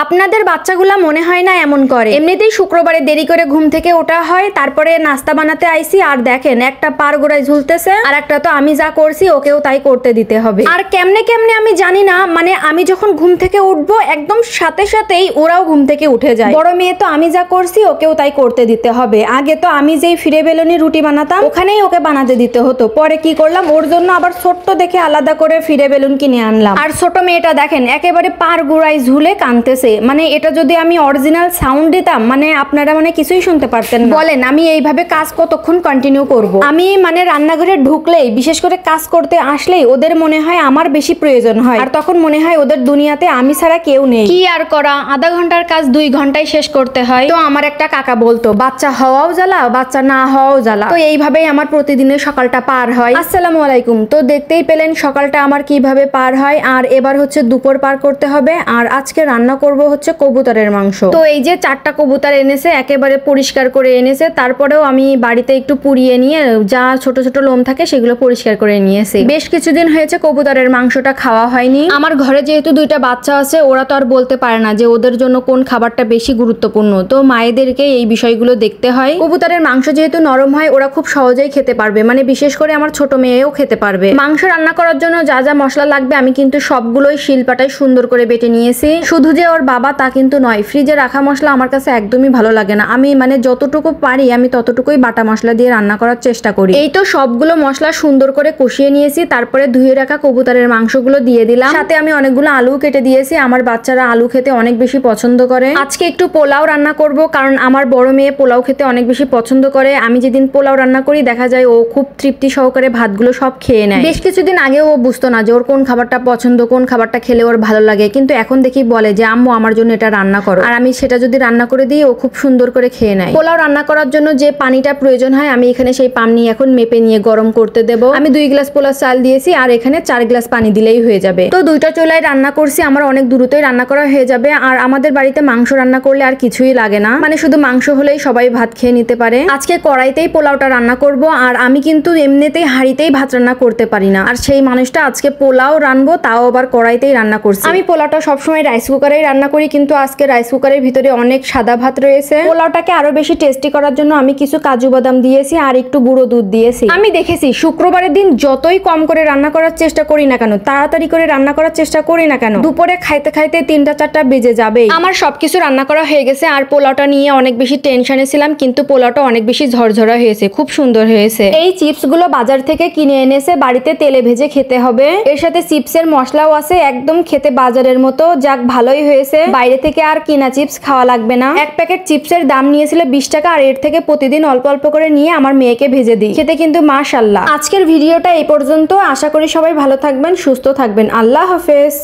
আপনাদের বাচ্চাগুলা মনে হয় না এমন করে? এমনিতেই শুক্রবারে দেরি করে ঘুম থেকে ওঠা হয়, তারপরে নাস্তা বানাতে আইসি আর দেখেন একটা পার গোড়ায় ঝুলতেছে, আর একটা তো আমি যা করছি ওকেও তাই করতে দিতে হবে। আর কেমনে কেমনে আমি জানি না, মানে আমি যখন ঘুম থেকে উঠবো একদম সাথে সাথেই ওরাও ঘুম থেকে উঠে যায়। বড় মেয়ে তো আমি যা করছি ওকেও তাই করতে দিতে হবে। আগে তো আমি যেই ফিরে বেলুনি রুটি বানাতাম ওখানেই ওকে বানাতে দিতে হতো, পরে কি করলাম ওর জন্য আবার ছোট্ট দেখে আলাদা করে ফিরে বেলুন কিনে আনলাম। আর ছোট মেয়েটা দেখেন একেবারে পার গোড়ায় ঝুলে কাঁদতেছে। মানে এটা যদি আমি অরিজিনাল সাউন্ড দিতাম মানে আপনারা মানে কিছুই শুনতে পারতেন না। বলেন আমি এইভাবে কাজ কতক্ষণ কন্টিনিউ করব? আমি মানে রান্নাঘরে ঢুকলেই, বিশেষ করে কাজ করতে আসলেই ওদের মনে হয় আমার বেশি প্রয়োজন হয়, আর তখন মনে হয় ওদের দুনিয়াতে আমি ছাড়া কেউ নেই। কি আর করা, আধা ঘন্টার কাজ 2 ঘন্টায় শেষ করতে হয়। তো আমার একটা কাকা বলতো বাচ্চা হওয়াও জ্বালা, বাচ্চা না হওয়াও জ্বালা। তো এইভাবেই আমার প্রতিদিনের সকালটা পার হয়। আসসালামু আলাইকুম। তো দেখতেই পেলেন সকালটা আমার কিভাবে পার হয়। আর এবার হচ্ছে দুপুর পার করতে হবে, আর আজকে রান্না করব হচ্ছে কবুতরের মাংস। তো এই যে 4টা কবুতর এনেছে, একেবারে পরিষ্কার করে এনেছে, তারপরেও আমি বাড়িতে একটু পুড়িয়ে নিয়ে যা ছোট ছোট লোম থাকে সেগুলো পরিষ্কার করে নিয়েছি। বেশ কিছুদিন হয়েছে কবুতরের মাংসটা খাওয়া হয়নি। আমার ঘরে যেহেতু 2টা বাচ্চা আছে, ওরা তো আর বলতে পারে না যে ওদের জন্য কোন খাবারটা বেশি গুরুত্বপূর্ণ, তো মায়েদেরকে এই বিষয়গুলো দেখতে হয়। কবুতরের মাংস যেহেতু নরম হয় ওরা খুব সহজেই খেতে পারবে, মানে বিশেষ করে আমার ছোট মেয়েও খেতে পারবে। মাংস রান্না করার জন্য যা যা মশলা লাগবে আমি কিন্তু সবগুলোই শিলপাটায় সুন্দর করে বেটে নিয়েছি। শুধু যে ওর বাবা তা কিন্তু নয়, ফ্রিজে রাখা মশলা আমার কাছে একদমই ভালো লাগে না। আমি মানে যতটুকু পারি আমি ততটুকুই বাটা মশলা দিয়ে রান্না করার চেষ্টা করি। এই তো সবগুলো মশলা সুন্দর করে কষিয়ে নিয়েছি, তারপরে ধুয়ে রাখা কবুতরের মাংসগুলো দিয়ে দিলাম। সাথে আমি অনেকগুলো আলু কেটে দিয়েছি, আমার বাচ্চারা আলু খেতে অনেক বেশি পছন্দ করে। আজকে একটু পোলাও রান্না করব, কারণ আমার বড় মেয়ে পোলাও খেতে অনেক বেশি পছন্দ করে। আমি যেদিন পোলাও রান্না করি দেখা যায় ও খুব তৃপ্তি সহকারে ভাতগুলো সব খেয়ে নেয়। বেশ কিছুদিন আগে ও বুঝতো না যে ওর কোন খাবারটা পছন্দ, কোন খাবারটা খেলে ওর ভালো লাগে, কিন্তু এখন দেখি বলে যে আম্মু আমার জন্য এটা রান্না করো, আর আমি সেটা যদি রান্না করে দিই ও খুব সুন্দর করে খেয়ে নেয়। পোলাও রান্না করার জন্য যে পানিটা প্রয়োজন হয় আমি এখানে সেই পানি এখন মেপে নিয়ে গরম করতে দেব। আমি 2 গ্লাস পোলাও চাল দিয়েছি, আর এখানে 4 গ্লাস পানি দিলেই হয়ে যাবে। তো 2টা চুলায় রান্না করছি, আমার অনেক দ্রুতই রান্না করা হয়ে যাবে। আর আমাদের বাড়িতে মাংস রান্না করলে আর কিছুই লাগে না, মানে শুধু মাংস হলেই সবাই ভাত খেয়ে নিতে পারে। আজকে কড়াইতেই পোলাওটা রান্না করব, আর আমি কিন্তু এমনিতেই হাঁড়িতেই ভাত রান্না করতে পারি না, আর সেই মানুষটা আজকে পোলাও রানবো, তাও আবার কড়াইতেই রান্না করছি। আমি পোলাওটা সবসময় রাইস কুকারেই রান্না করি, কিন্তু আজকে রাইস কুকারের ভিতরে অনেক সাদা ভাত রয়েছে। পোলাওটাকে আরো বেশি টেস্টি করার জন্য আমি কিছু কাজু বাদাম দিয়েছি আর একটু গুঁড়ো দুধ দিয়েছি। আমি দেখেছি শুক্রবারের দিন যতই কম করে রান্না করার চেষ্টা করি না কেন, তাড়াতাড়ি করে রান্না করার চেষ্টা করি না কেন, দুপুরে খাইতে খাইতে 3টা 4টা বেজে যাবে। আমার সবকিছু রান্না করা হয়ে গেছে, আর পোলাওটা নিয়ে অনেক বেশি টেনশনে ছিলাম, কিন্তু পোলাওটা অনেক বেশি ঝরঝরা হয়েছে, খুব সুন্দর হয়েছে। এই চিপস গুলো বাজার থেকে কিনে এনেছে, বাড়িতে তেলে ভেজে খেতে হবে। এর সাথে চিপসের মশলাও আছে, একদম খেতে বাজারের মতো। যাক ভালোই হয়েছে, বাইরে থেকে আর কিনা চিপস খাওয়া লাগবে না। এক প্যাকেট চিপসের দাম নিয়েছিল 20 টাকা, আর এর থেকে প্রতিদিন অল্প অল্প করে নিয়ে আমার মেয়েকে ভেজে দিই, খেতে কিন্তু মাশাআল্লাহ। আজকের ভিডিওটা এই পর্যন্ত। আশা করি সবাই ভালো থাকবেন, সুস্থ থাকবেন। আল্লাহ হাফেজ।